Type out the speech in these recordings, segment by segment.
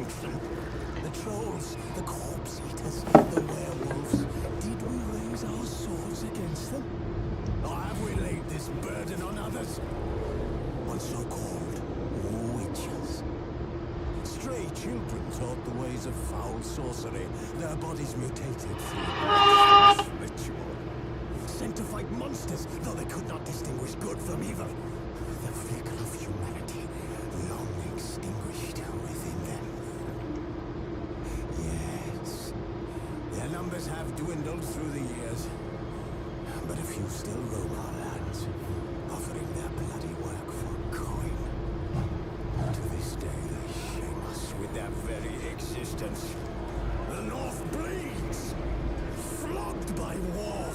function. The trolls, the corpse eaters, the werewolves. Did we raise our swords against them? Or have we laid this burden on others? On so-called witches. Stray children taught the ways of foul sorcery. Their bodies mutated through ritual. Sent to fight monsters, though they could not distinguish good from evil. The flicker of humanity long extinguished within them. Yes, their numbers have dwindled through the years. But a few still roam our lands, offering their bloody work for coin. To this day they shame us with their very existence. The North bleeds, flogged by war.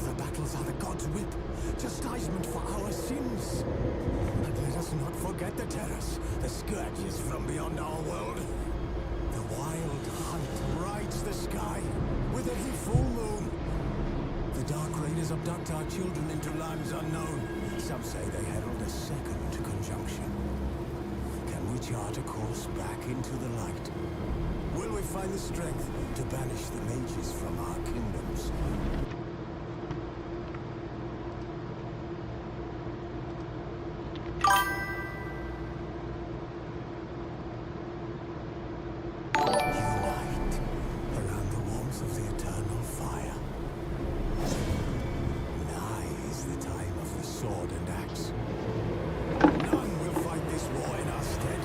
The battles are the gods' whip, chastisement for our sins. And let us not forget the terrors, the scourges from beyond our world. The wild hunt rides the sky with every full moon. The Dark Raiders abduct our children into lands unknown. Some say they herald a second conjunction. Can we chart a course back into the light? Will we find the strength to banish the mages from our kingdoms? Unite around the warmth of the eternal fire. Nigh is the time of the sword and axe. None will fight this war in our stead.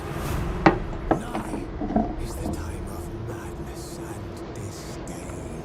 Nigh is the time of madness and disdain.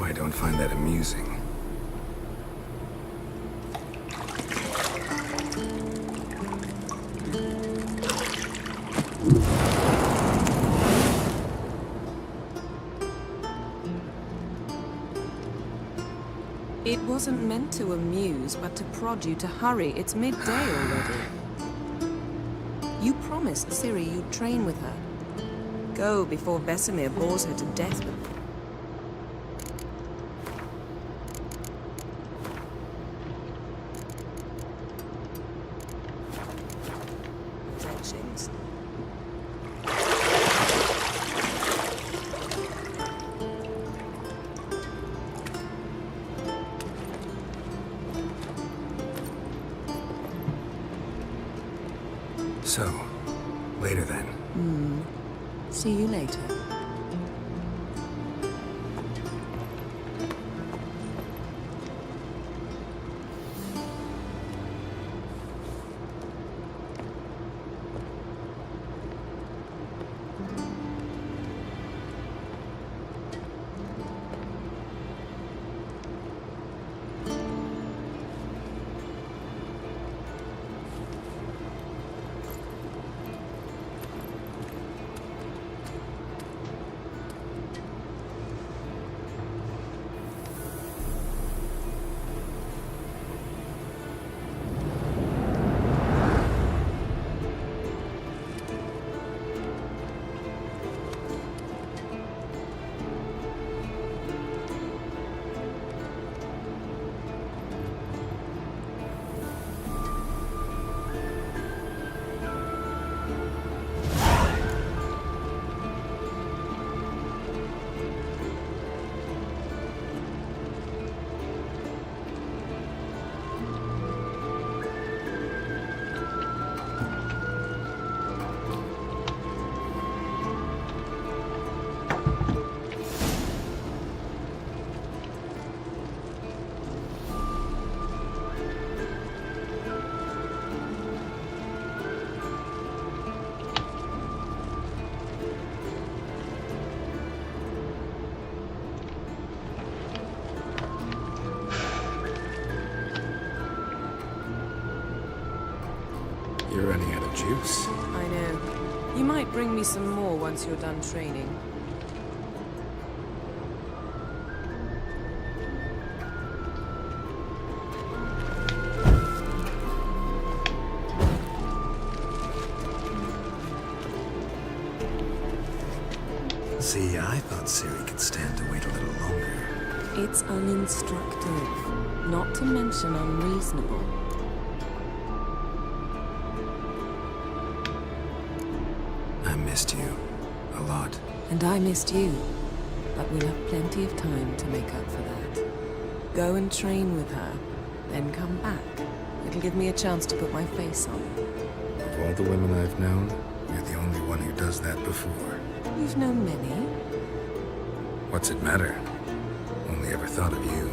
Oh, I don't find that amusing. It wasn't meant to amuse, but to prod you to hurry. It's midday already. You promised Ciri you'd train with her. Go before Vesemir bores her to death with etchings. So, later then. See you later. You're running out of juice. I know. You might bring me some more once you're done training. See, I thought Ciri could stand to wait a little longer. It's uninstructive, not to mention unreasonable. I missed you. A lot. And I missed you. But we'll have plenty of time to make up for that. Go and train with her, then come back. It'll give me a chance to put my face on. Of all the women I've known, you're the only one who does that before. You've known many. What's it matter? Only ever thought of you.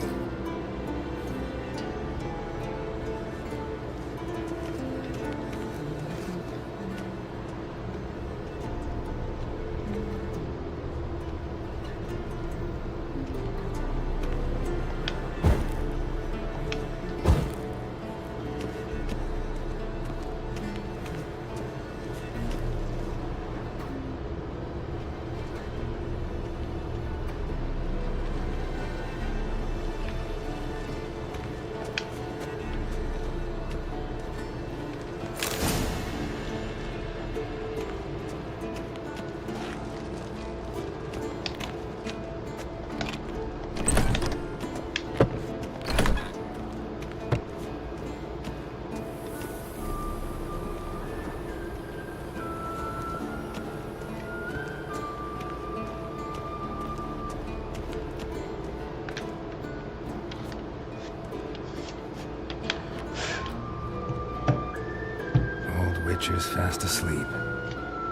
Witcher's fast asleep.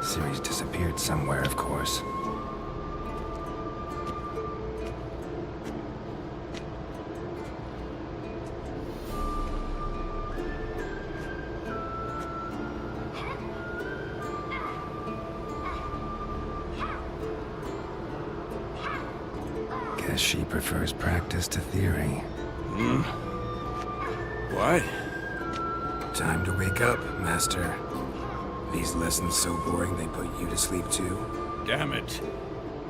Ciri's disappeared somewhere, of course. Okay, Guess she prefers practice to theory. What? Time to wake up, Master. These lessons so boring they put you to sleep too? Damn it.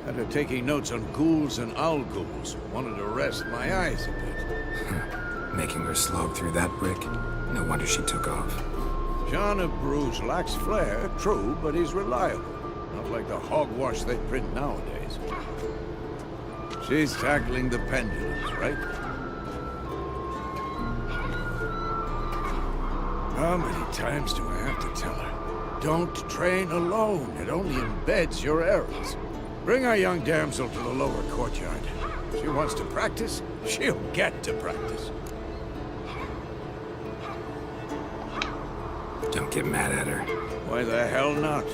Had her taking notes on ghouls and owl-ghouls. Wanted to rest my eyes a bit. Making her slog through that brick? No wonder she took off. John of Bruges lacks flair, true, but he's reliable. Not like the hogwash they print nowadays. She's tackling the pendulums, right? How many times do I have to tell her? Don't train alone. It only embeds your errors. Bring our young damsel to the lower courtyard. If she wants to practice, she'll get to practice. Don't get mad at her. Why the hell not?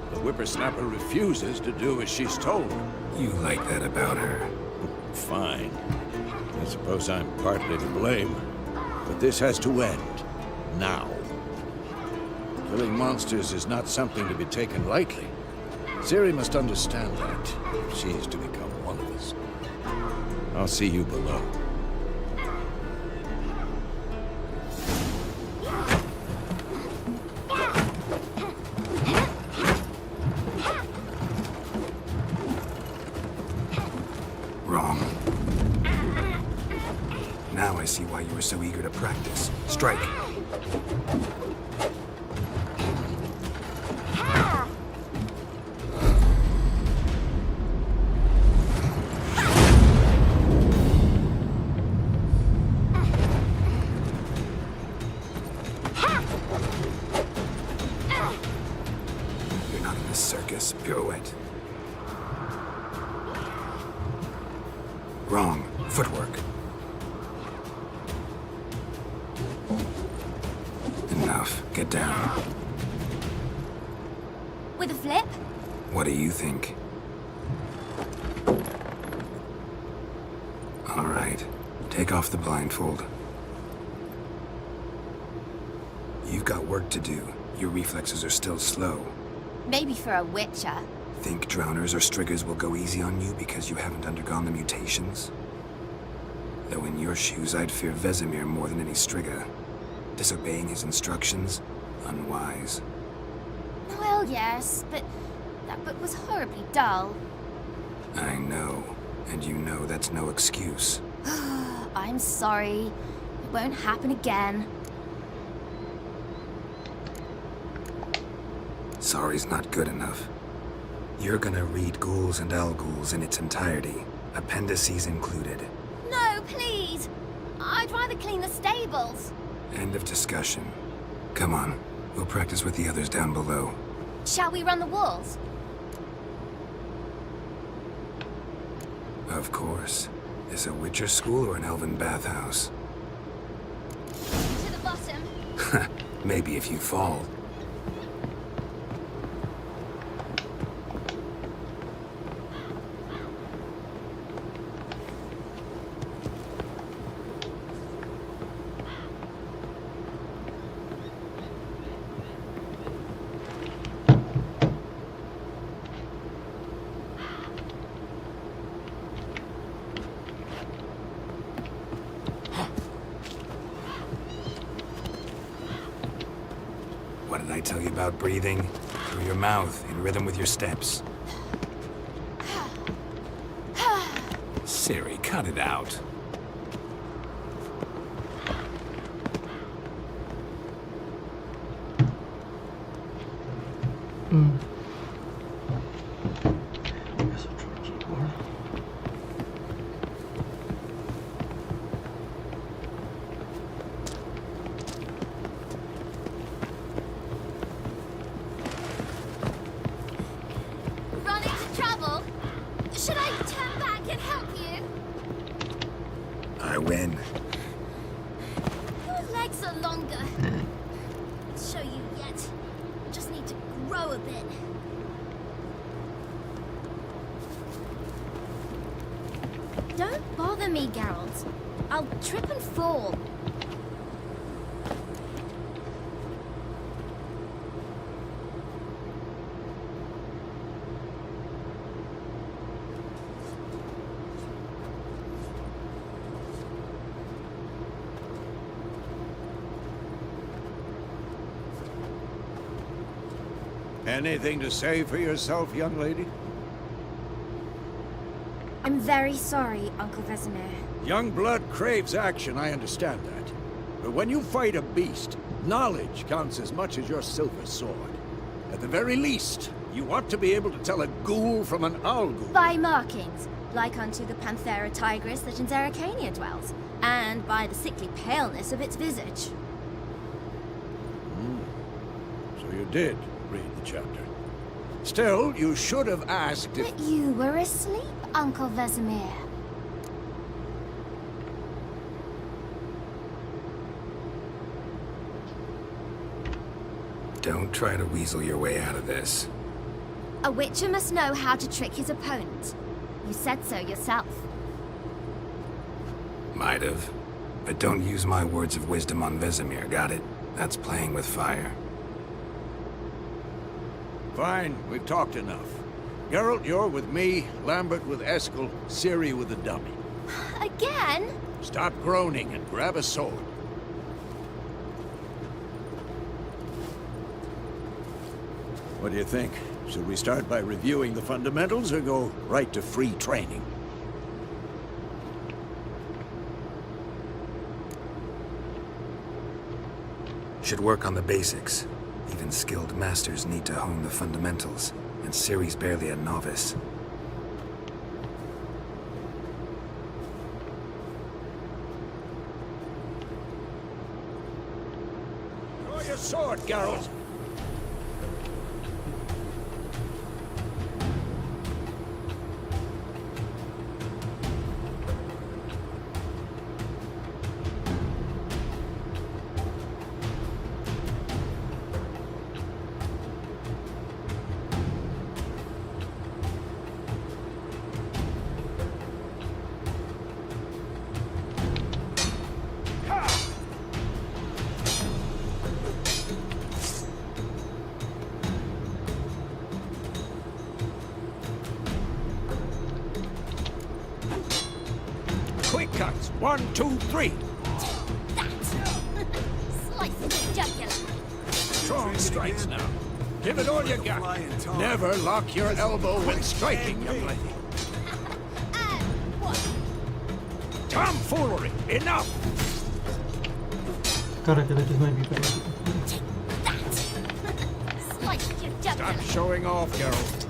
The whippersnapper refuses to do as she's told. You like that about her. Fine. I suppose I'm partly to blame. But this has to end. Now. Killing monsters is not something to be taken lightly. Ciri must understand that, if she is to become one of us. I'll see you below. Wrong. Now I see why you were so eager to practice. Strike. You're not in a circus. Pirouette. Wrong. Footwork. Enough. Get down. With a flip? What do you think? All right. Take off the blindfold. You've got work to do. Your reflexes are still slow. Maybe for a witcher. Think drowners or striggers will go easy on you because you haven't undergone the mutations? Though in your shoes, I'd fear Vesemir more than any strigger. Disobeying his instructions? Unwise. Well, yes, but that book was horribly dull. I know. And you know that's no excuse. I'm sorry. It won't happen again. Sorry's not good enough. You're gonna read Ghouls and Owl-Ghouls in its entirety, appendices included. No, please! I'd rather clean the stables. End of discussion. Come on, we'll practice with the others down below. Shall we run the walls? Of course. Is a Witcher school or an elven bathhouse? To the bottom. Maybe if you fall. What did I tell you about breathing? Through your mouth, in rhythm with your steps. Ciri, cut it out. Run into trouble? Should I turn back and help you? I win. Your legs are longer. I'll show you yet. Just need to grow a bit. Don't bother me, Geralt. I'll trip and fall. Anything to say for yourself, young lady? I'm very sorry, Uncle Vesemir. Young blood craves action, I understand that. But when you fight a beast, knowledge counts as much as your silver sword. At the very least, you ought to be able to tell a ghoul from an owl ghoul. By markings, like unto the Panthera tigris that in Zerrikania dwells, and by the sickly paleness of its visage. So you did read the chapter. Still, you should have asked if... But you were asleep, Uncle Vesemir. Don't try to weasel your way out of this. A witcher must know how to trick his opponent. You said so yourself. Might have. But don't use my words of wisdom on Vesemir, got it? That's playing with fire. Fine, we've talked enough. Geralt, you're with me, Lambert with Eskel, Ciri with the dummy. Again? Stop groaning and grab a sword. What do you think? Should we start by reviewing the fundamentals or go right to free training? Should work on the basics. Even skilled masters need to hone the fundamentals, and Ciri's barely a novice. Draw your sword, Geralt! Quick cuts. 1, 2, 3. That! Slice the jugular. Strong strikes now. Give it all you got. Never lock your elbow when striking, young lady. And what? Tomfoolery! Enough! करा करा कितना भी करा That! Slice your jugular. Stop showing off, Geralt.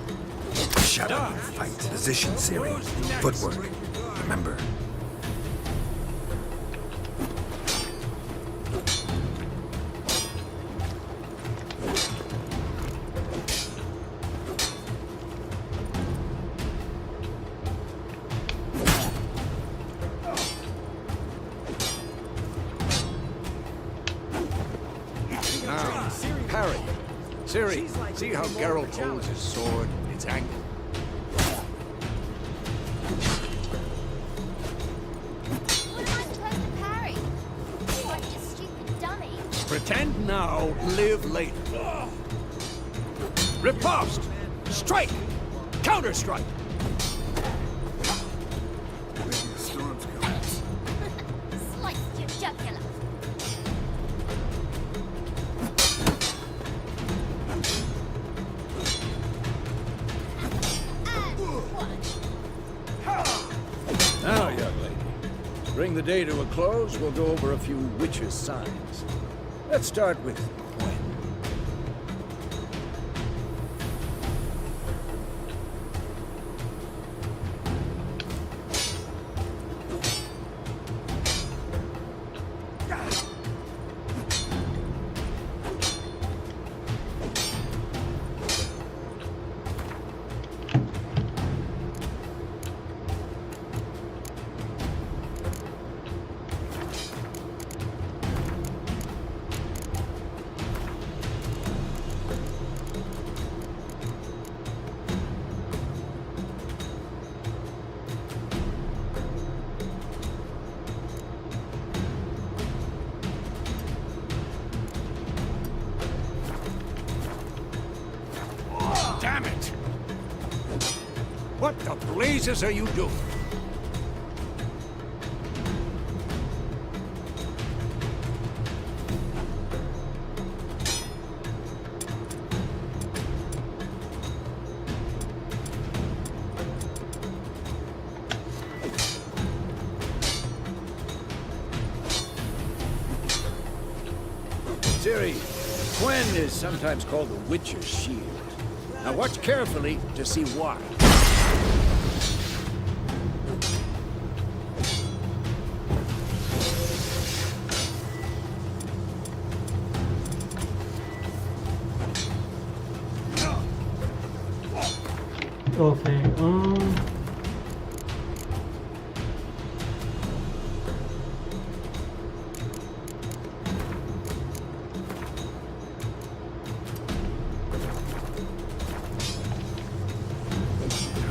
Shut up and fight. Position, Ciri. Footwork. Remember. Now, parry. Ciri, see how Geralt holds his sword? It's angled. What am I supposed to parry? Like a stupid dummy. Pretend now, live later. Riposte! Strike! Counter-strike! Slice your jugular. And what? Now, young lady, to bring the day to a close, we'll go over a few witches' signs. Let's start with Gwen. Damn it! What the blazes are you doing? Ciri, Gwen is sometimes called the Witcher's Shield. Now watch carefully to see why. Okay,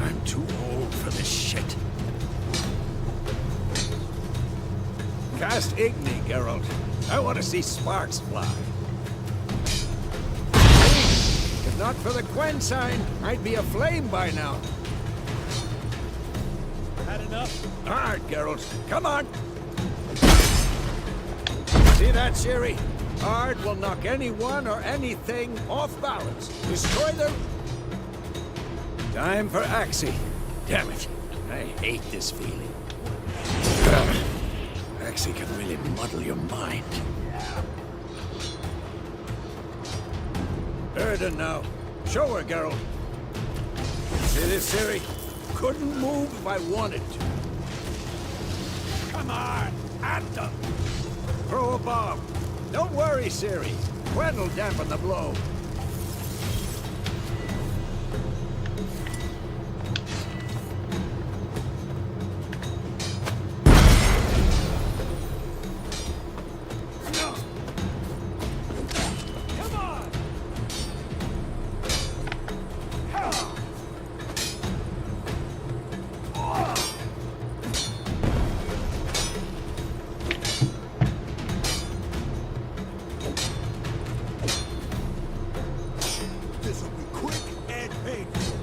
I'm too old for this shit. Cast Igni, Geralt. I want to see sparks fly. If not for the Gwen sign, I'd be aflame by now. Had enough? Hard, Geralt. Come on! See that, Ciri? Hard will knock anyone or anything off balance. Destroy them. Time for Axii. Damn it. I hate this feeling. Axii can really muddle your mind. Erden now. Show her, Geralt. See this, Ciri? Couldn't move if I wanted to. Come on! At them! Throw a bomb. Don't worry, Ciri. Gwen will dampen the blow. This will be quick and painful.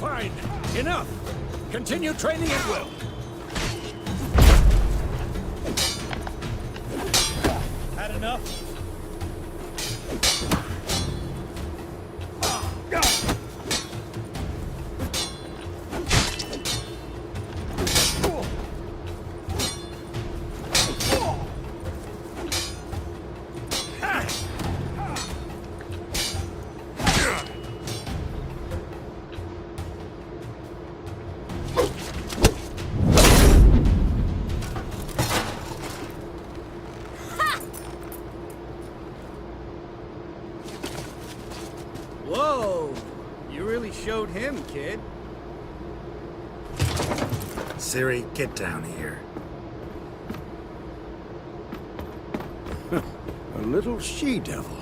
Fine. Enough. Continue training at will. Had enough? Whoa! You really showed him, kid. Ciri, get down here. A little she-devil.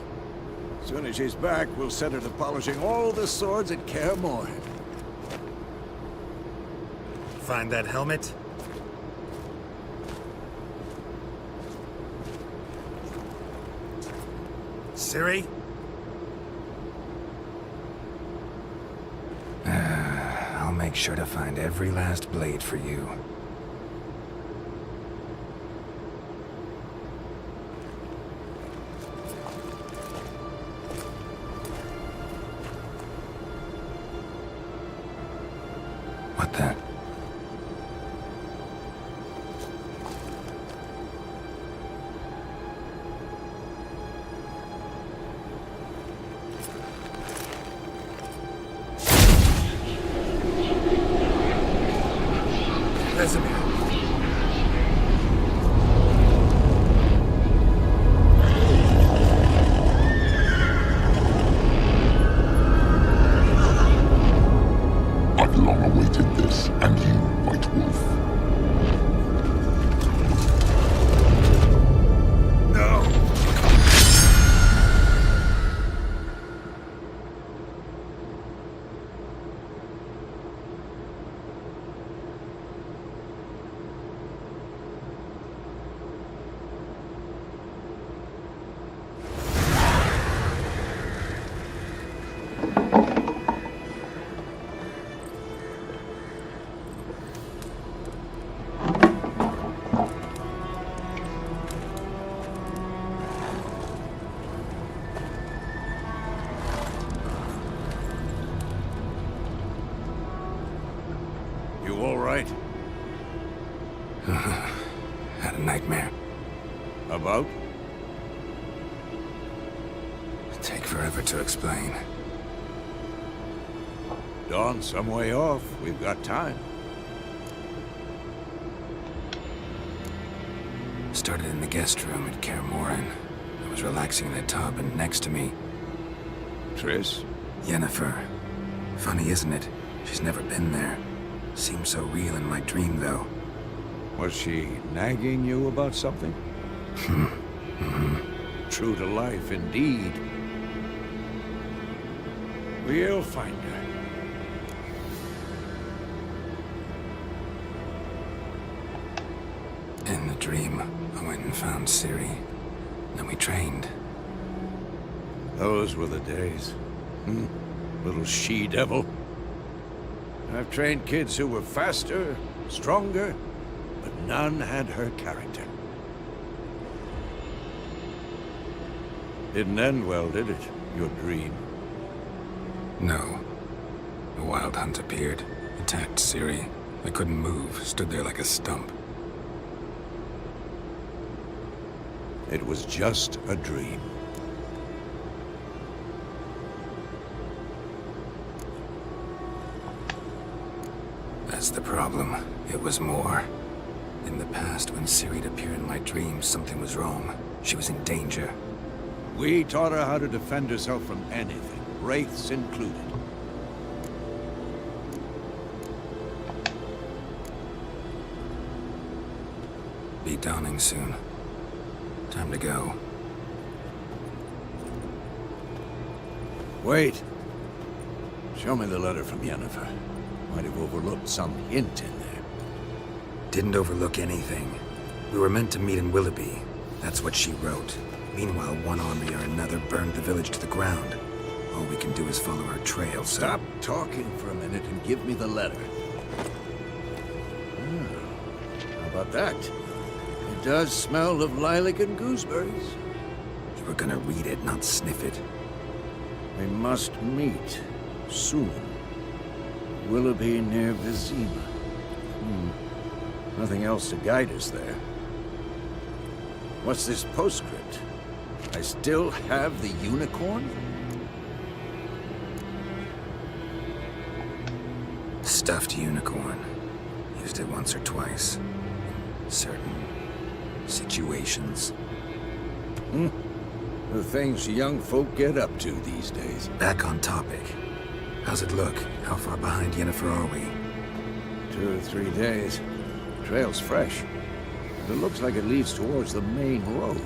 Soon as she's back, we'll set her to polishing all the swords at Kaer Morhen. Find that helmet? Ciri? I'll make sure to find every last blade for you. What the? Had a nightmare. About? Take forever to explain. Dawn's some way off. We've got time. Started in the guest room at Kaer Morhen. I was relaxing in the tub, and next to me, Triss? Yennefer. Funny, isn't it? She's never been there. Seemed so real in my dream, though. Was she nagging you about something? True to life, indeed. We'll find her. In the dream, I went and found Ciri. Then we trained. Those were the days. Little she-devil. I've trained kids who were faster, stronger, but none had her character. Didn't end well, did it? Your dream? No. A wild hunt appeared, attacked Ciri. I couldn't move, stood there like a stump. It was just a dream. That's the problem. It was more. In the past, when Ciri'd appear in my dreams, something was wrong. She was in danger. We taught her how to defend herself from anything, wraiths included. Be dawning soon. Time to go. Wait. Show me the letter from Yennefer. Might have overlooked some hint in there. Didn't overlook anything. We were meant to meet in Willoughby. That's what she wrote. Meanwhile, one army or another burned the village to the ground. All we can do is follow her trail, so... Stop talking for a minute and give me the letter. How about that? It does smell of lilac and gooseberries. You were gonna read it, not sniff it. We must meet soon. Willoughby near Vizima. Nothing else to guide us there. What's this postscript? I still have the unicorn? Stuffed unicorn. Used it once or twice. In certain situations. The things young folk get up to these days. Back on topic. How's it look? How far behind Yennefer are we? 2 or 3 days. Trail's fresh. It looks like it leads towards the main road.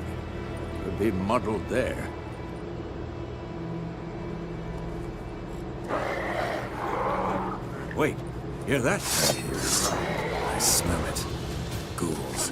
Could be muddled there. Wait, hear that? I hear it. I smell it. Ghouls.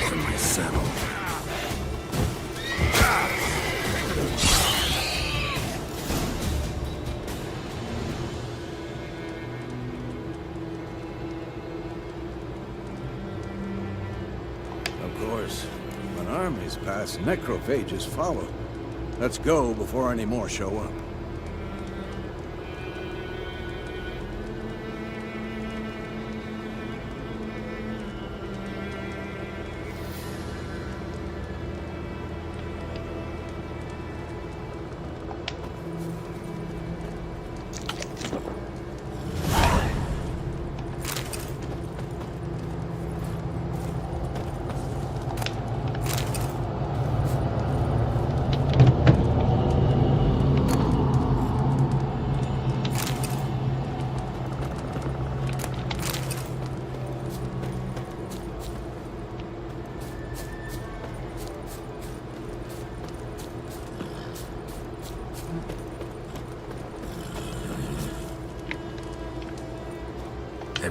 From my saddle. Of course, when armies pass, necrophages follow. Let's go before any more show up.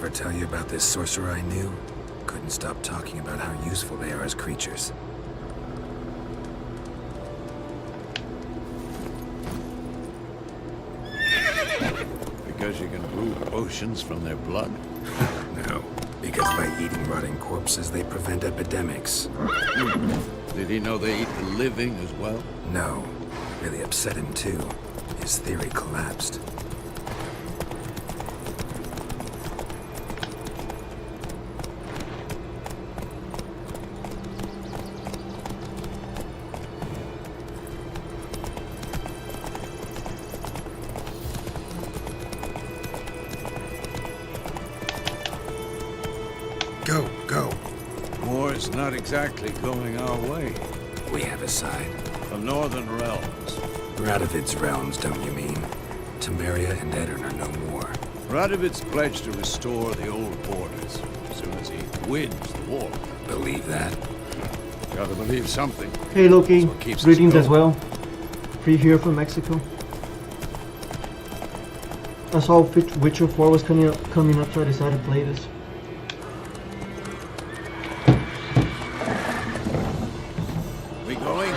ever tell you about this sorcerer I knew? Couldn't stop talking about how useful they are as creatures. Because you can brew potions from their blood? No, because by eating rotting corpses, they prevent epidemics. Did he know they eat the living as well? No, really upset him too. His theory collapsed. Go. War's not exactly going our way. We have a side. The Northern Realms. Radovid's realms, don't you mean? Temeria and Edirn are no more. Radovid's pledged to restore the old borders as soon as he wins the war. Believe that? Gotta believe something. Hey Loki, That's what keeps us greetings as going. well. Free here from Mexico. I saw Witcher 4 was coming up, so I decided to play this. We going?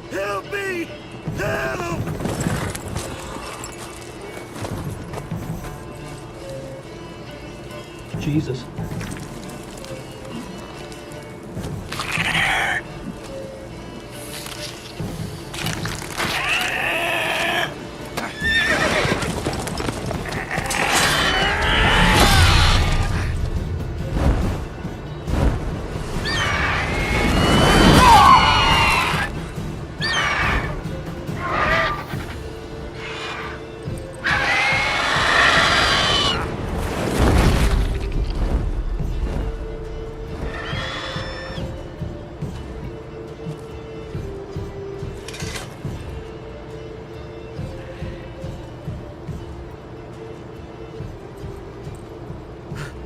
Help me! Help! Jesus.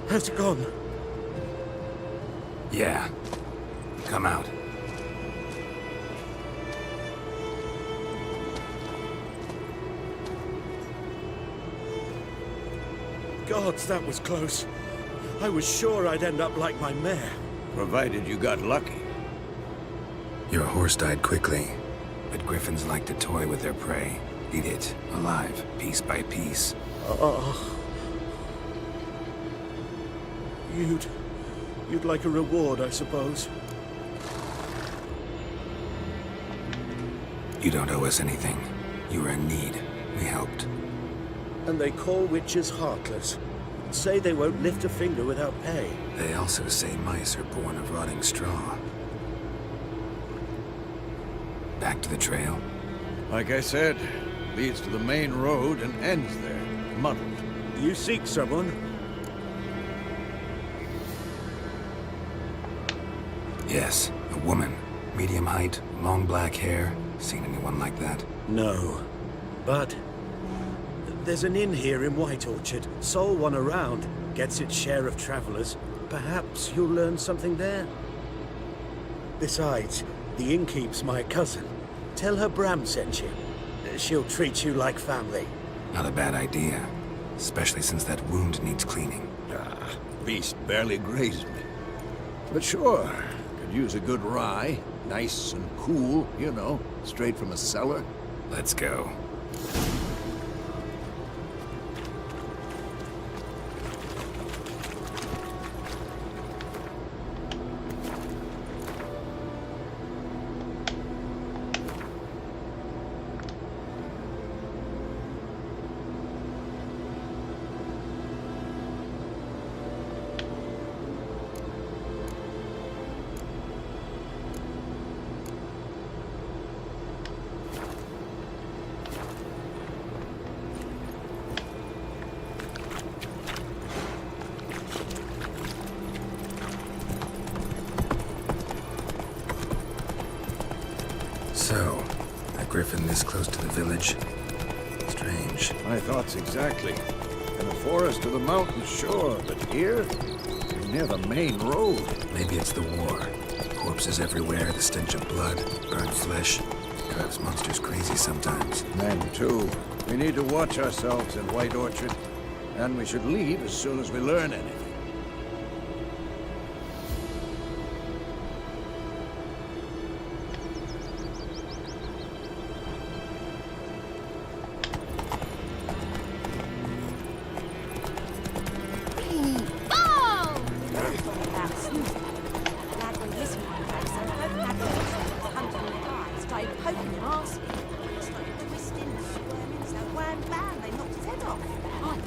Has it gone? Yeah. Come out. Gods, that was close. I was sure I'd end up like my mare. Provided you got lucky. Your horse died quickly, but griffins like to toy with their prey. Eat it, alive, piece by piece. You'd like a reward, I suppose. You don't owe us anything. You were in need. We helped. And they call witches heartless. Say they won't lift a finger without pay. They also say mice are born of rotting straw. Back to the trail? Like I said, leads to the main road and ends there, muddled. You seek someone? Yes, a woman. Medium height, long black hair. Seen anyone like that? No. But there's an inn here in White Orchard. Sole one around. Gets its share of travelers. Perhaps you'll learn something there. Besides, the innkeep's my cousin. Tell her Bram sent you. She'll treat you like family. Not a bad idea. Especially since that wound needs cleaning. Beast barely grazed me. But sure, could use a good rye. Nice and cool, you know, straight from a cellar. Let's go. So, a griffin this close to the village? Strange. My thoughts exactly. In the forest or the mountains, sure, but here? Near the main road. Maybe it's the war. Corpses everywhere, the stench of blood, burnt flesh. drives monsters crazy sometimes. Men, too. We need to watch ourselves in White Orchard. And we should leave as soon as we learn anything.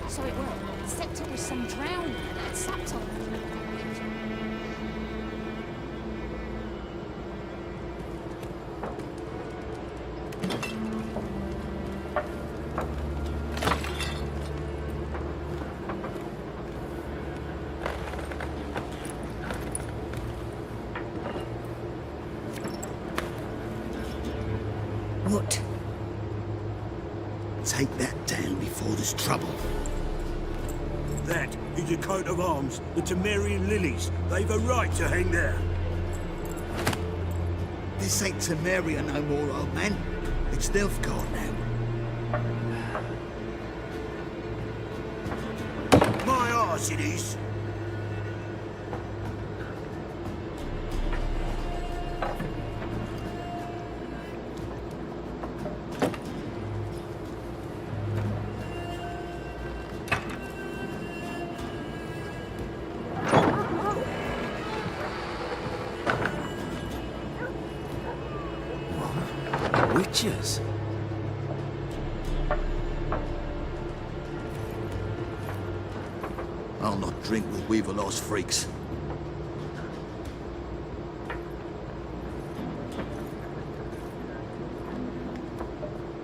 So it were. Except it was some drowning and had sapped on them. What? Take that down before there's trouble. That is a coat of arms, the Temerian lilies. They've a right to hang there. This ain't Temeria no more, old man. It's Nilfgaard now. My arse it is. Witches? I'll not drink with Weaverlost freaks.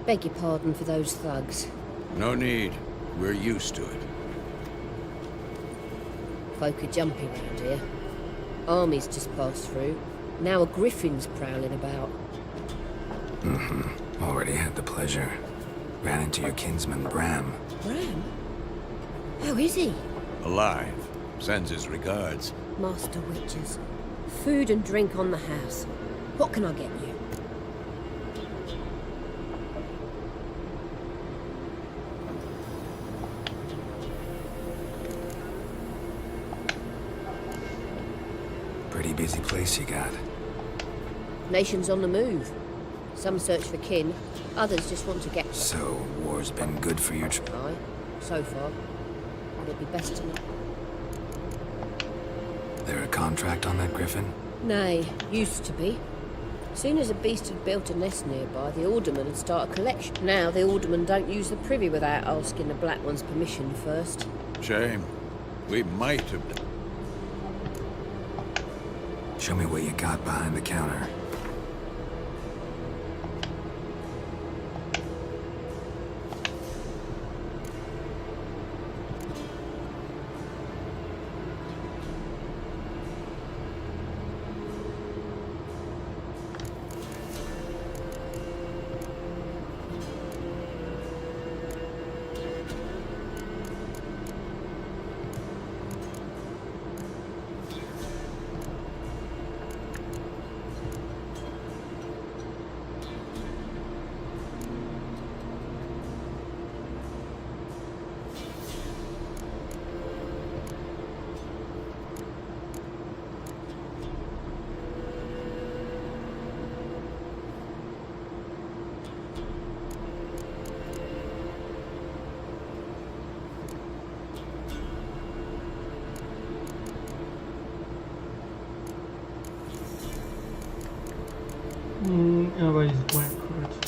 Beg your pardon for those thugs. No need. We're used to it. Folk are jumpy round here. Armies just passed through. Now a griffin's prowling about. Already had the pleasure. Ran into your kinsman, Bram. Bram? How is he? Alive. Sends his regards. Master Witches. Food and drink on the house. What can I get you? Pretty busy place you got. Nations on the move. Some search for kin, others just want to get... So, war's been good for your Aye, so far. But it'd be best to know. There a contract on that griffin? Nay, used to be. Soon as a beast had built a nest nearby, the alderman would start a collection. Now the alderman don't use the privy without asking the Black One's permission first. Shame. We might have... Show me what you got behind the counter. Aber ich mein Gott.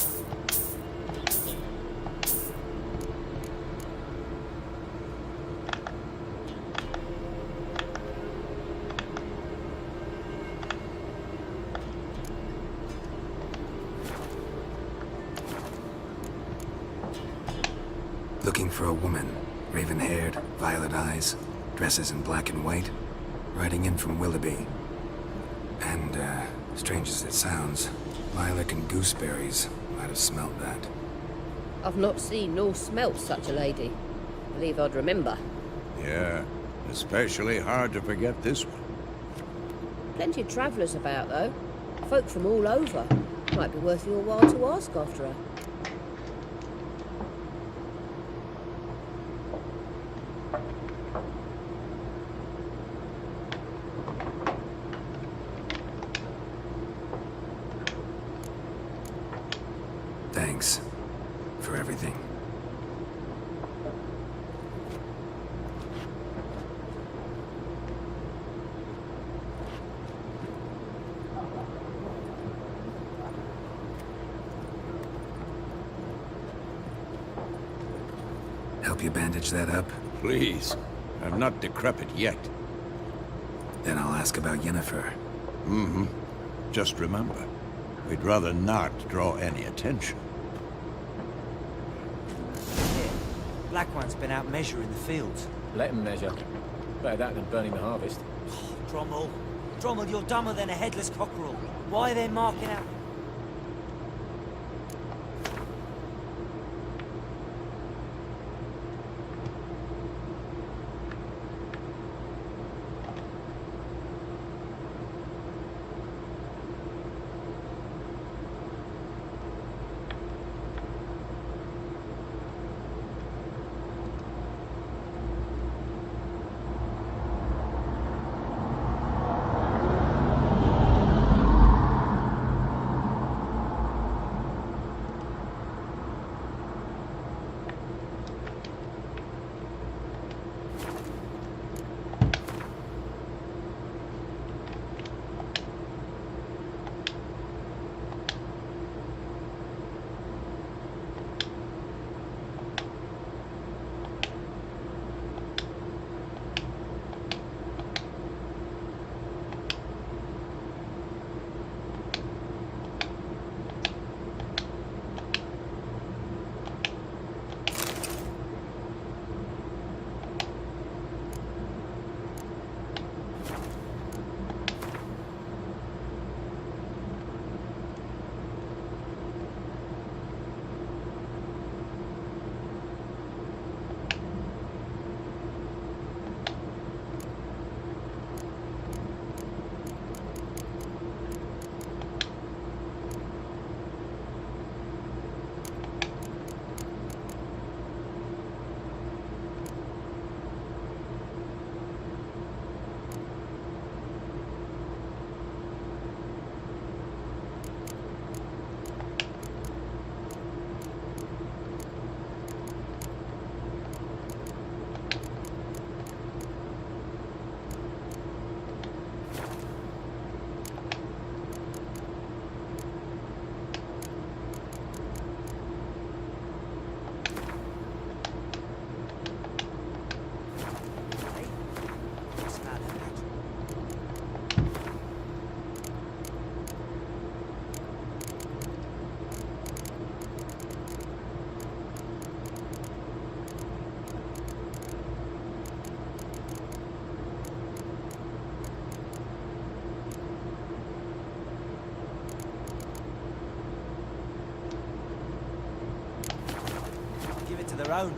Looking for a woman. Raven-haired, violet eyes, dresses in black and white. Riding in from Willoughby. And, strange as it sounds, lilac and gooseberries might have smelled that. I've not seen nor smelt such a lady. Believe I'd remember. Yeah, especially hard to forget this one. Plenty of travellers about, though. Folk from all over. Might be worth your while to ask after her. Thanks for everything. Help you bandage that up? Please. I'm not decrepit yet. Then I'll ask about Yennefer. Mm-hmm. Just remember, we'd rather not draw any attention. Here, Black One's been out measuring the fields. Let him measure. Better that than burning the harvest. Drommel. Drommel, you're dumber than a headless cockerel. Why are they marking out... Give it to their own.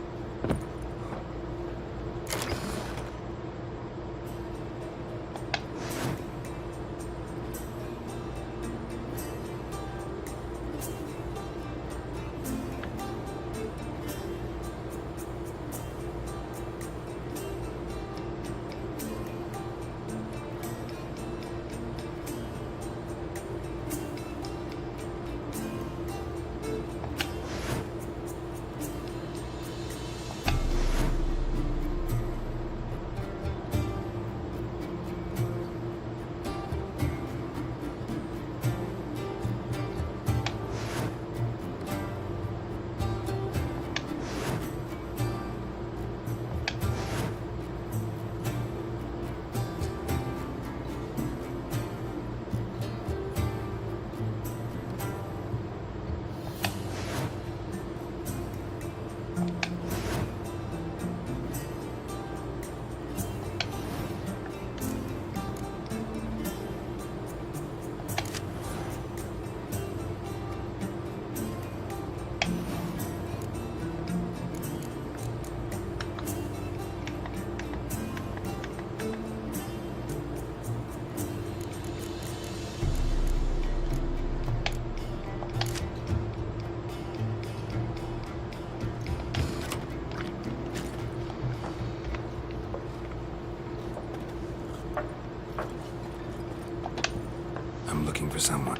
looking for someone.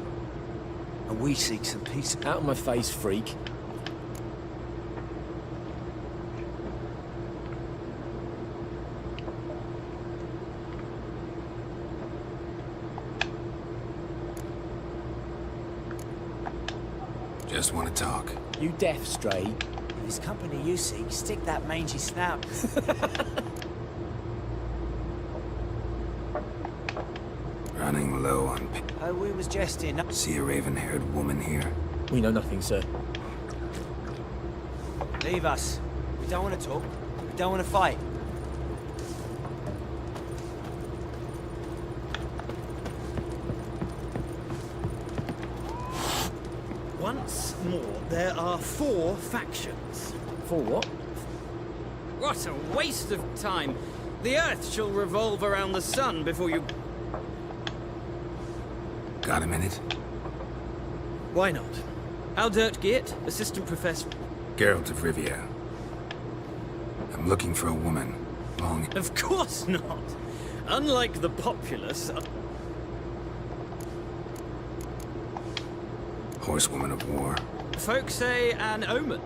And we seek some peace. Out of my face, freak. Just want to talk. You deaf, Stray? If it's company you seek, stick that mangy snout. Running low on Oh, we was jesting. See a raven-haired woman here? We know nothing, sir. Leave us. We don't want to talk. We don't want to fight. Once more, there are 4 factions. For what? What a waste of time. The Earth shall revolve around the sun before you... Got a minute? Why not? Aldert Geert, Assistant Professor... Geralt of Rivia. I'm looking for a woman. Long... Of course not. Unlike the populace... Horsewoman of war. Folk say an omen.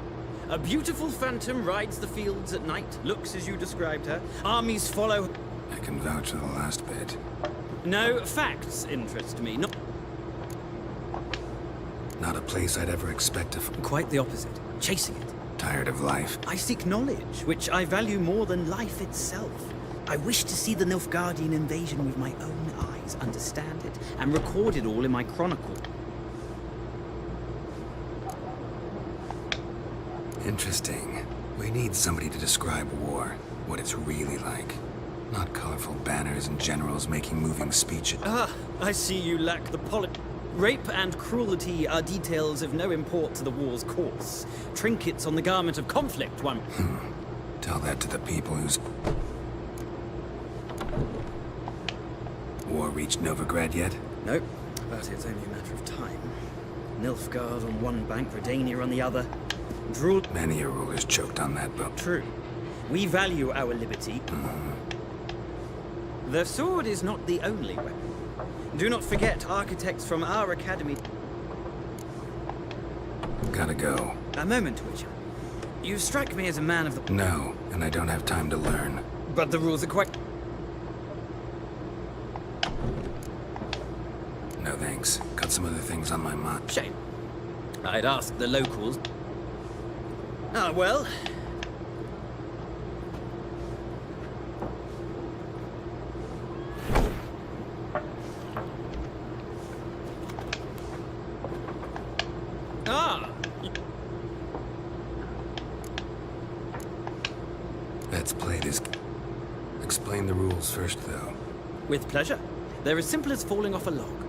A beautiful phantom rides the fields at night, looks as you described her. Armies follow... I can vouch for the last bit. No, facts interest me, not... Not a place I'd ever expect to Quite the opposite. Chasing it. Tired of life. I seek knowledge, which I value more than life itself. I wish to see the Nilfgaardian invasion with my own eyes, understand it, and record it all in my chronicle. Interesting. We need somebody to describe war, what it's really like. Not colorful banners and generals making moving speeches. Ah, I see you lack the Rape and cruelty are details of no import to the war's course. Trinkets on the garment of conflict, one... Tell that to the people whose... War reached Novigrad yet? Nope, but it's only a matter of time. Nilfgaard on one bank, Redania on the other. Drool... Many a ruler's choked on that boat. True. We value our liberty. The sword is not the only weapon. Do not forget architects from our academy... Gotta go. A moment, Witcher. You strike me as a man of the... No, and I don't have time to learn. But the rules are quite... No thanks. Got some other things on my mind. Shame. I'd ask the locals. Ah, well... Let's play this. Explain the rules first, though. With pleasure. They're as simple as falling off a log.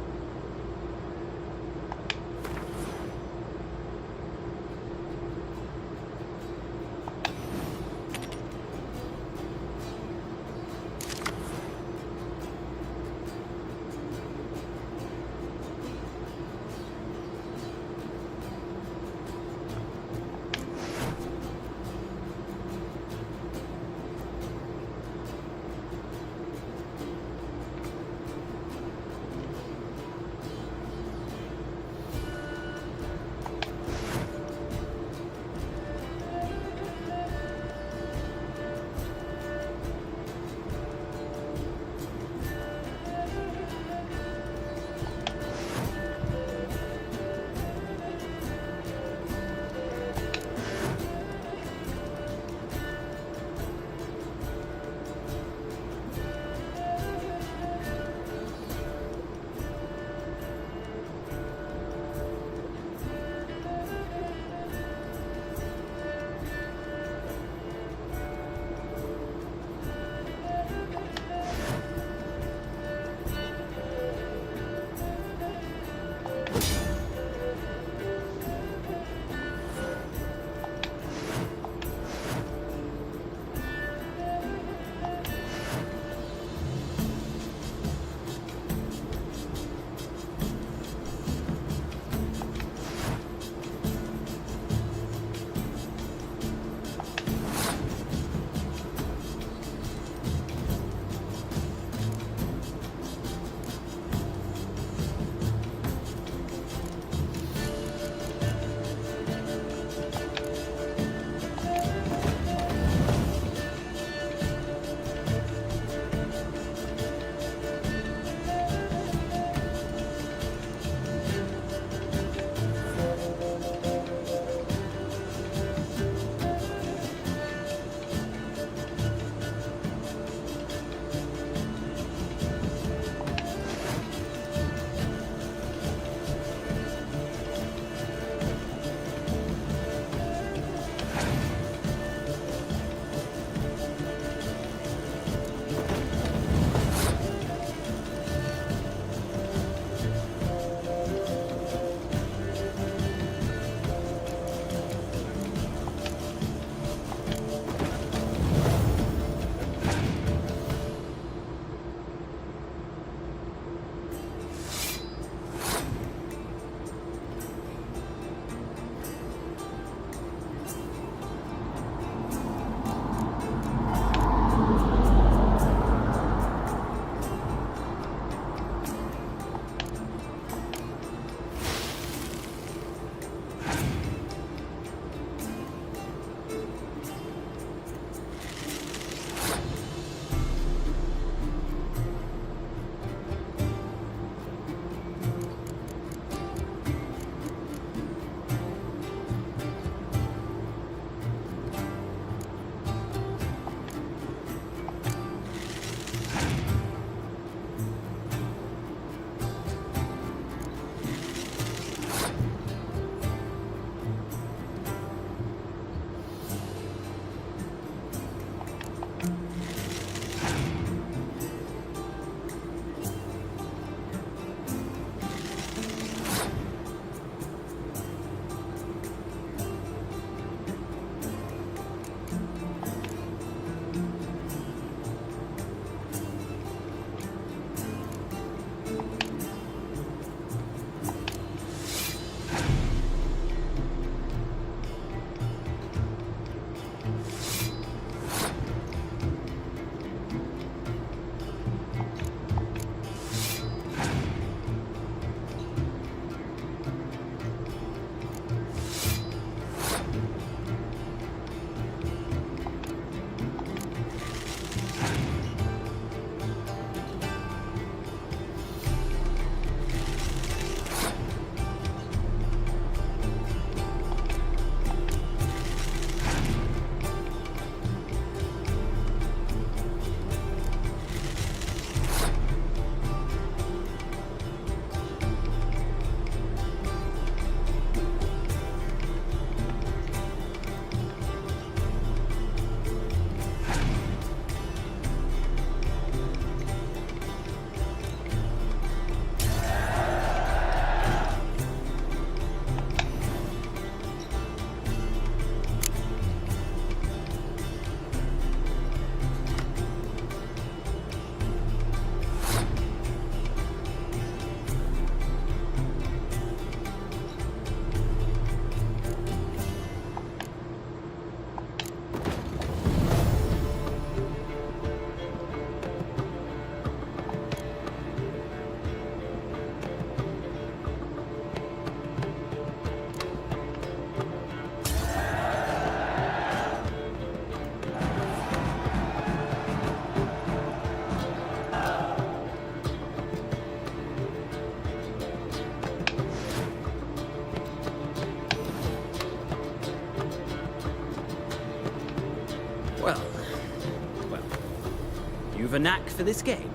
knack for this game?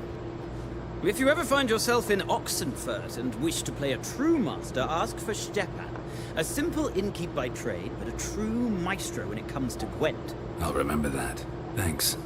If you ever find yourself in Oxenfurt and wish to play a true master, ask for Stepan. A simple innkeep by trade, but a true maestro when it comes to Gwent. I'll remember that. Thanks.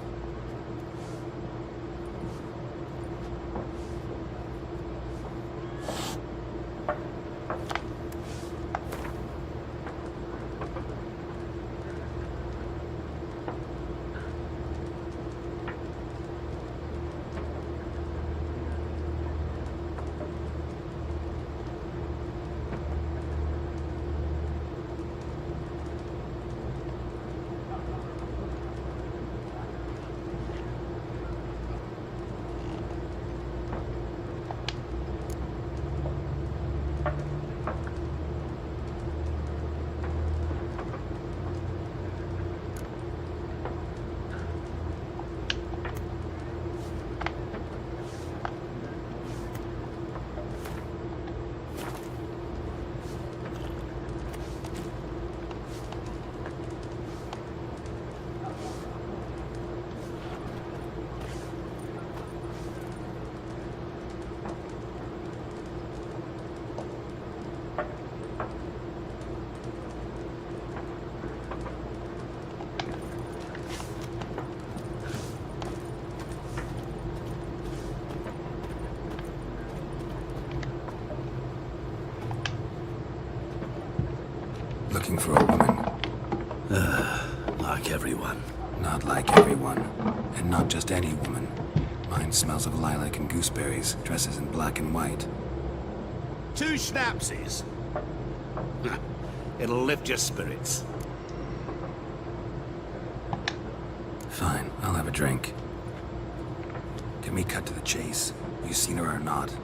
Looking for a woman. Like everyone. Not like everyone. And not just any woman. Mine smells of lilac and gooseberries, dresses in black and white. 2 schnapsies. It'll lift your spirits. Fine, I'll have a drink. Can we cut to the chase? You seen her or not?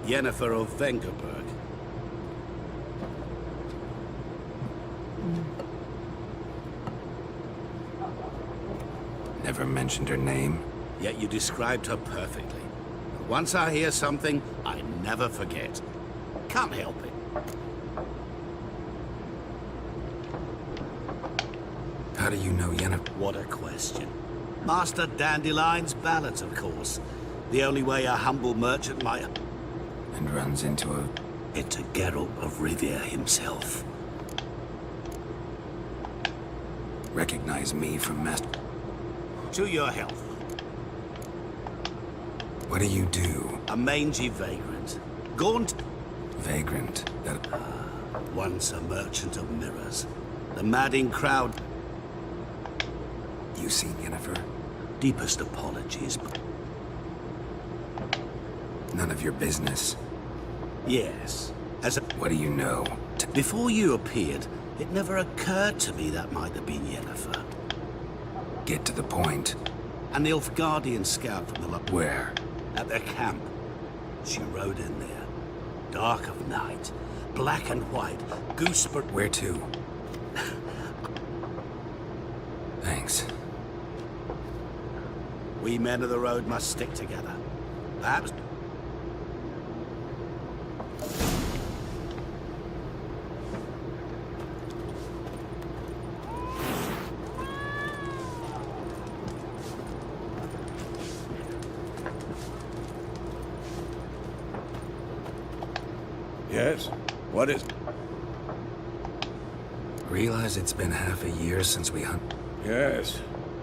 Yennefer of Vengerberg. Never mentioned her name. Yet you described her perfectly. Once I hear something, I never forget. Can't help it. How do you know Yennefer? What a question. Master Dandelion's ballads, of course. The only way a humble merchant might... And runs into a... Into Geralt of Rivia himself. Recognize me from Master... To your health. What do you do? A mangy vagrant. Gaunt... Vagrant. That... Once a merchant of mirrors. The madding crowd... You seen Yennefer? Deepest apologies, but... None of your business. Yes. As a... What do you know? Before you appeared, it never occurred to me that might have been Yennefer. Get to the point. An Nilfgaardian scout from the... Where? At their camp. She rode in there. Dark of night. Black and white. Gooseberry... Where to? Thanks. We men of the road must stick together. Perhaps... Yes? What is... Realize it's been half a year since we hunt... Yes.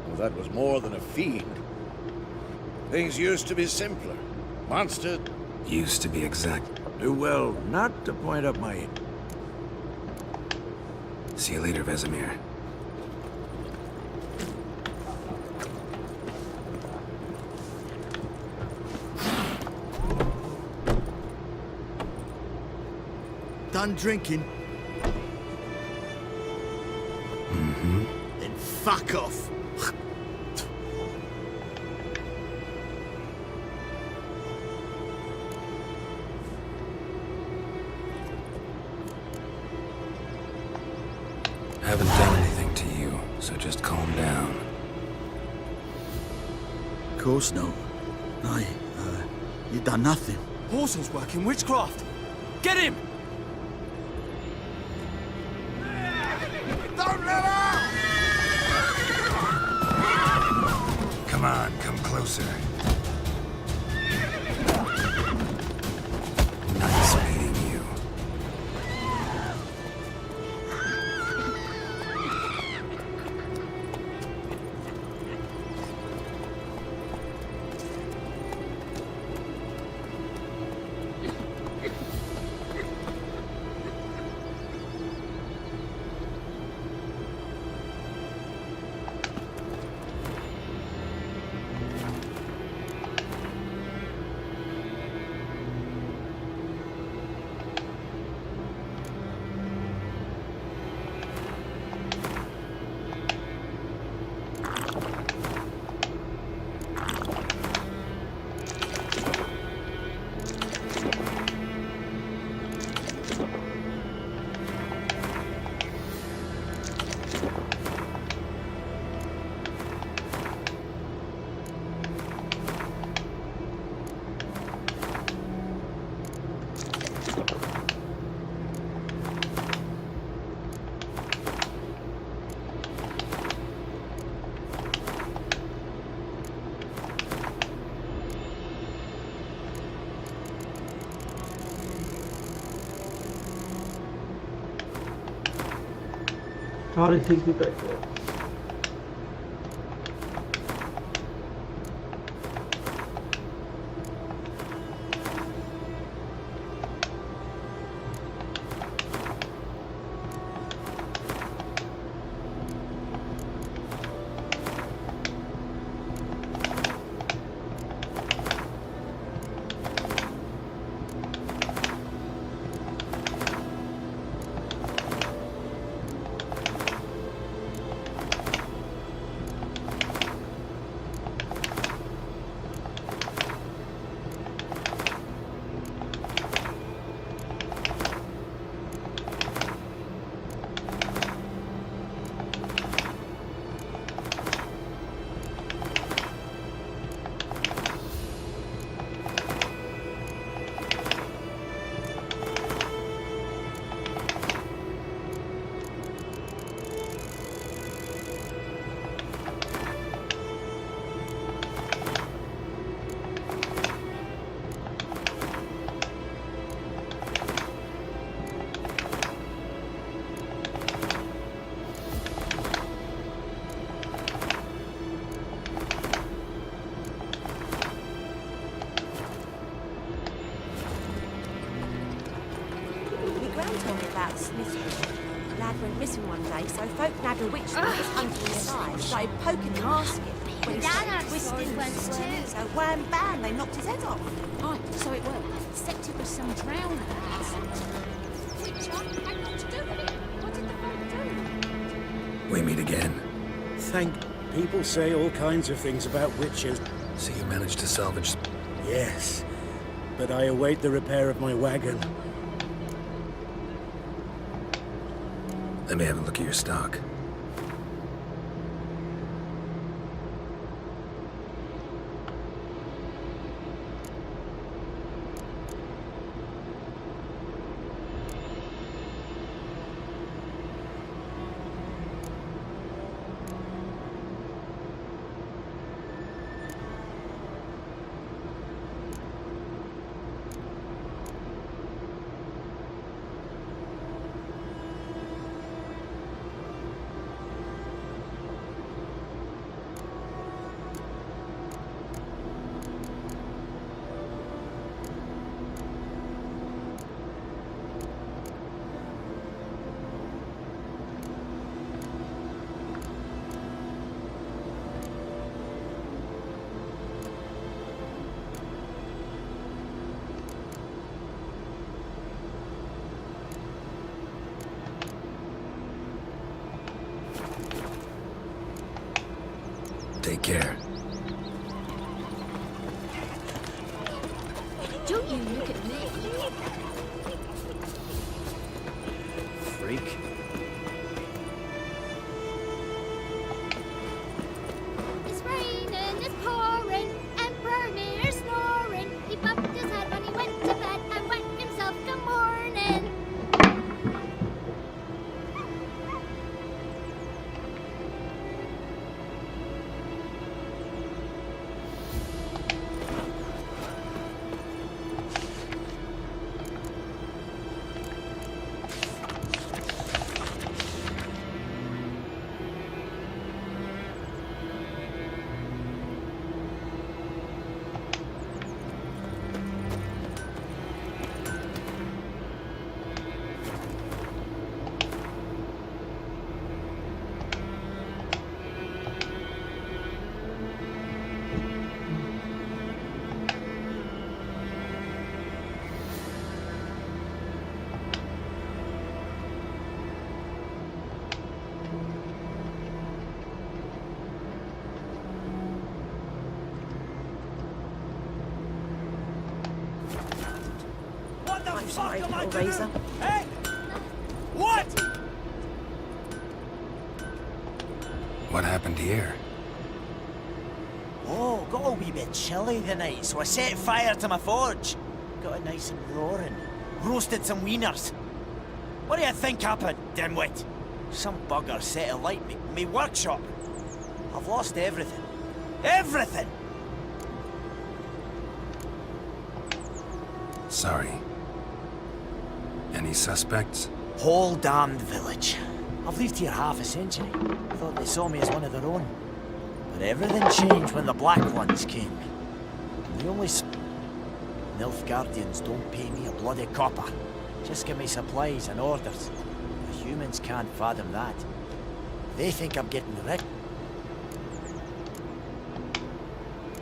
Well, that was more than a fiend. Things used to be simpler. Monster... Used to be exact... Do well not to point up my... See you later, Vesemir. Done drinking? Mm-hmm. Then fuck off. Haven't done anything to you, so just calm down. Of course no. You done nothing. Horsel's working witchcraft. Get him! Come on, come closer. closer. Nice meeting you. How did it take me back there? Told me about Smith. Lad went missing one day, so folk nabbed a witch that was hunting nearby, started poking him, asking. When he started twisting once too. So wham bam, they knocked his head off. Aye, so it was. Except it was some drowner. Witcher had not to do with it. What did the folk do? We meet again. People say all kinds of things about witches. So you managed to salvage... Yes, but I await the repair of my wagon. Let me have a look at your stock. What the I'm fuck sorry, am I little to do? razor. Hey! What? What happened here? Oh, got a wee bit chilly the night, so I set fire to my forge. Got it nice and roaring. Roasted some wieners. What do you think happened, dimwit? Some bugger set alight me workshop. I've lost everything. Everything! Sorry. Any suspects? Whole damned village. I've lived here half a century. Thought they saw me as one of their own. But everything changed when the Black Ones came. And the only Nilfgaardians don't pay me a bloody copper. Just give me supplies and orders. The humans can't fathom that. They think I'm getting rich.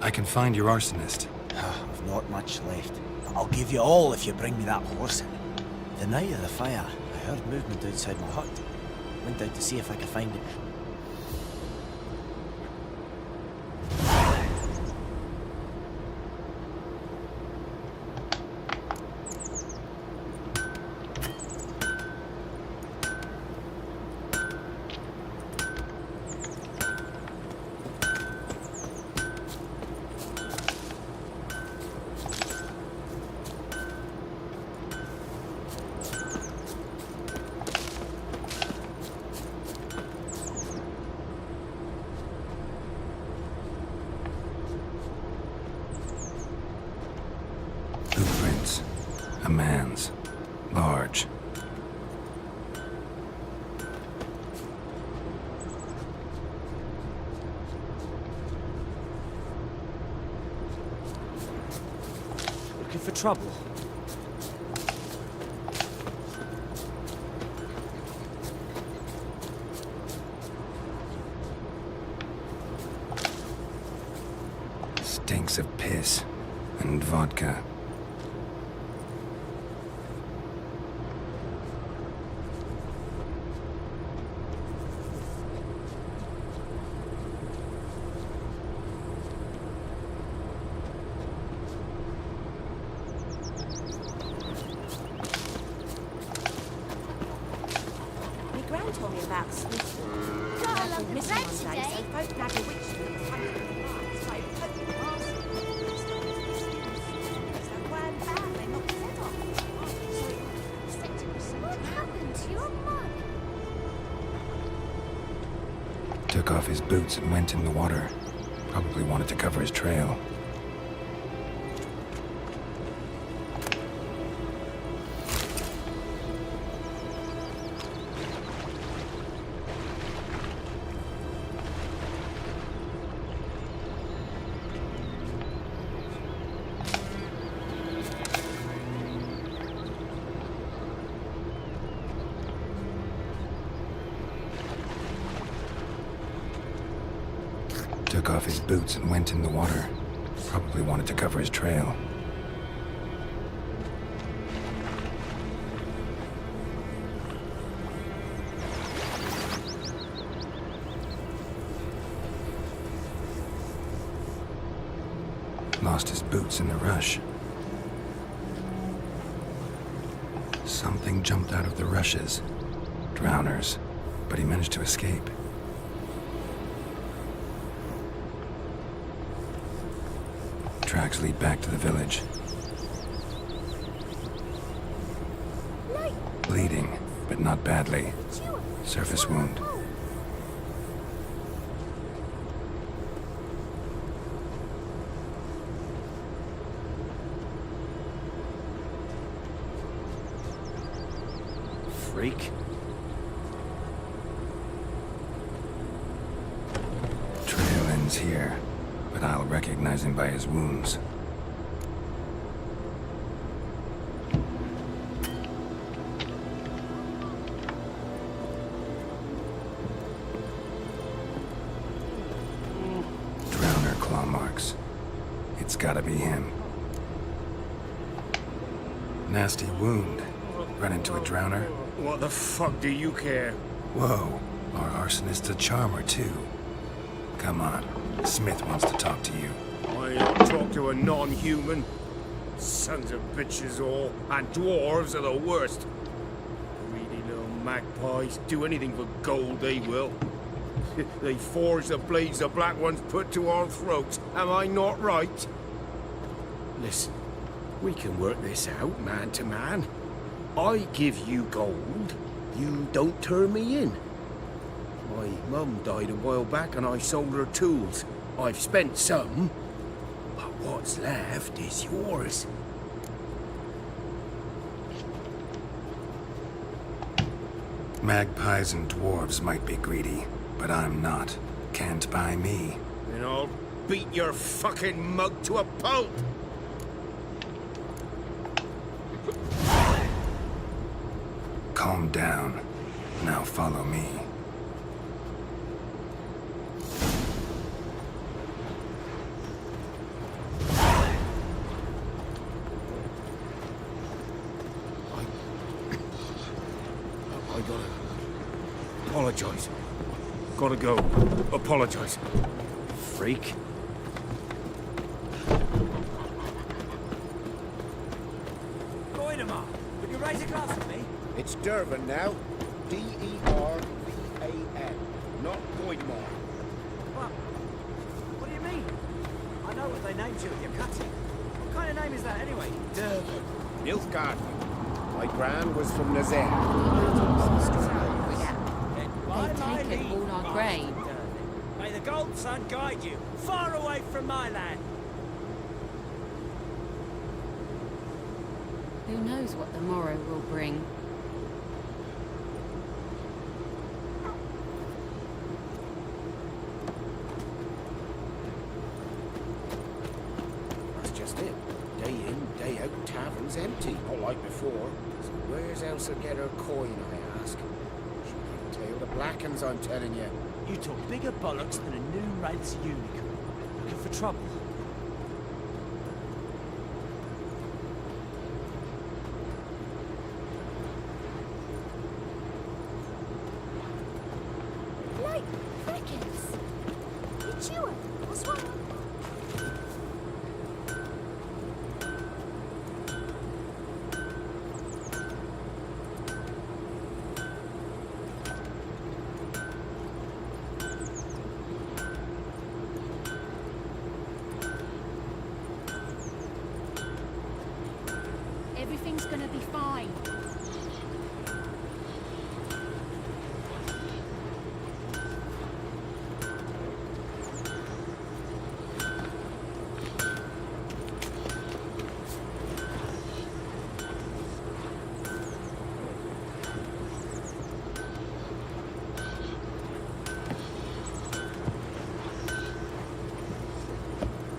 I can find your arsonist. I've not much left. But I'll give you all if you bring me that horse in. The night of the fire, I heard movement outside my hut. Went out to see if I could find it. Blueprints. A man's. Large. Looking for trouble? Stinks of piss. And vodka. My gran told me about Smith. Got a I've lump been of missing bread one day, today. so folk nabbed a witch from the front of the line, so I poked the mask. So ran back, they knocked his head off. So What happened to your mug? Took off his boots and went in the water. Probably wanted to cover his trail. Took off his boots and went in the water. Probably wanted to cover his trail. Lost his boots in the rush. Something jumped out of the rushes. Drowners. But he managed to escape. Tracks lead back to the village. Bleeding, but not badly. Surface wound. Freak. Trail ends here, but I'll recognize him by his wounds. Drowner claw marks. It's gotta be him. Nasty wound. Run into a drowner. What the fuck do you care? Whoa, our arsonist's a charmer too. Come on, Smith wants to talk to you. I don't talk to a non-human. Sons of bitches all, and dwarves are the worst. Greedy little magpies, do anything for gold they will. They forge the blades the Black Ones put to our throats, am I not right? Listen, we can work this out man to man. I give you gold, you don't turn me in. My mum died a while back and I sold her tools. I've spent some, but what's left is yours. Magpies and dwarves might be greedy, but I'm not. Can't buy me. And I'll beat your fucking mug to a pulp! Calm down. Now follow me. I gotta apologize. Gotta go. Apologize. Freak. Goidemar, would you raise a glass with me? It's Dervan now. D-E-R-V-A-N. Not Goidemar. What do you mean? I know what they named you at your cutting. What kind of name is that anyway? Dervan. Nilfgaard. My gran was from Nazaire. They've taken all our grain. May the Gold Sun guide you, far away from my land. Who knows what the morrow will bring? That's just it. Day in, day out, taverns empty. Not like before. So where's Elsa get her coin, I ask? She can tail the Blackens, I'm telling you. You talk bigger bollocks than a new Wraith's unicorn. Looking for trouble. Like crickets. It's you. What's wrong? Everything's gonna be fine.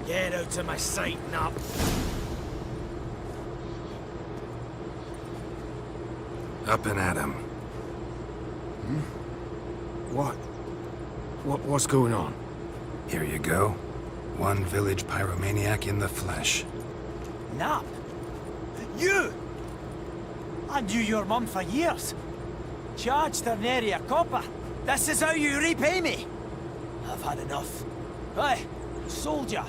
Get out of my sight, Nop. Up and at 'em. What's going on? Here you go. One village pyromaniac in the flesh. Nap? You? I knew your mum for years. Charged her nary a copper. This is how you repay me. I've had enough. Hey, soldier.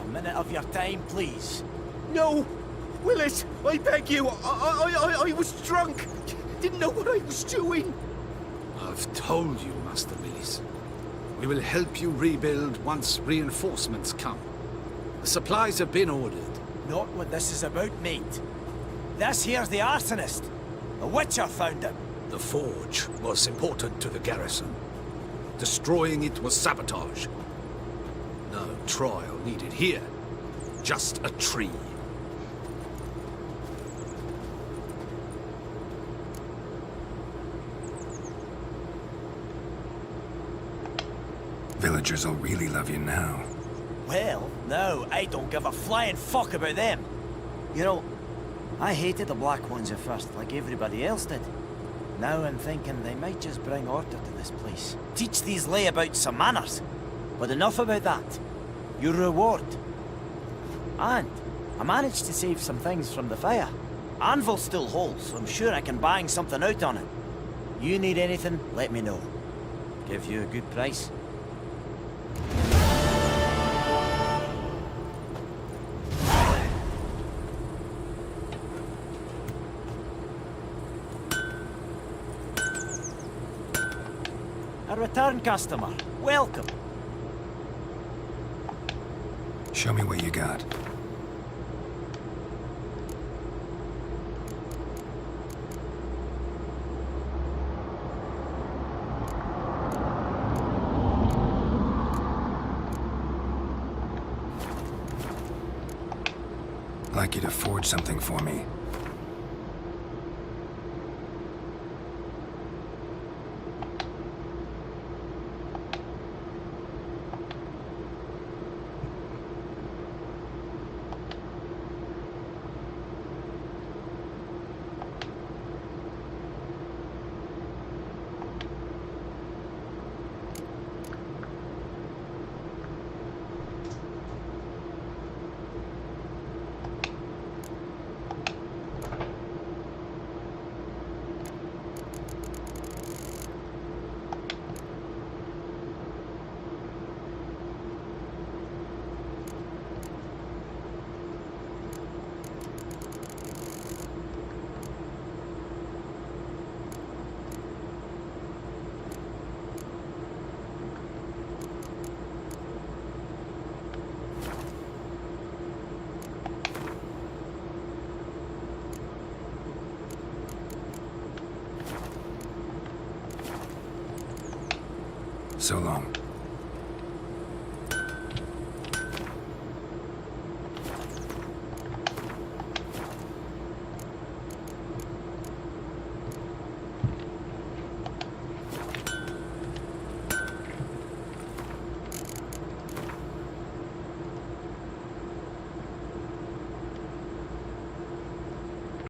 A minute of your time, please. No! Willis, I beg you. I was drunk. Didn't know what I was doing. I've told you, Master Millis. We will help you rebuild once reinforcements come. The supplies have been ordered. Not what this is about, mate. This here's the arsonist. The Witcher found him. The forge was important to the garrison. Destroying it was sabotage. No trial needed here. Just a tree. Villagers will really love you now. Well, no, I don't give a flying fuck about them. You know, I hated the Black Ones at first, like everybody else did. Now I'm thinking they might just bring order to this place. Teach these layabouts some manners. But enough about that. Your reward. And I managed to save some things from the fire. Anvil still holds, so I'm sure I can bang something out on it. You need anything, let me know. Give you a good price. return customer. Welcome. Show me what you got. I'd like you to forge something for me. So long.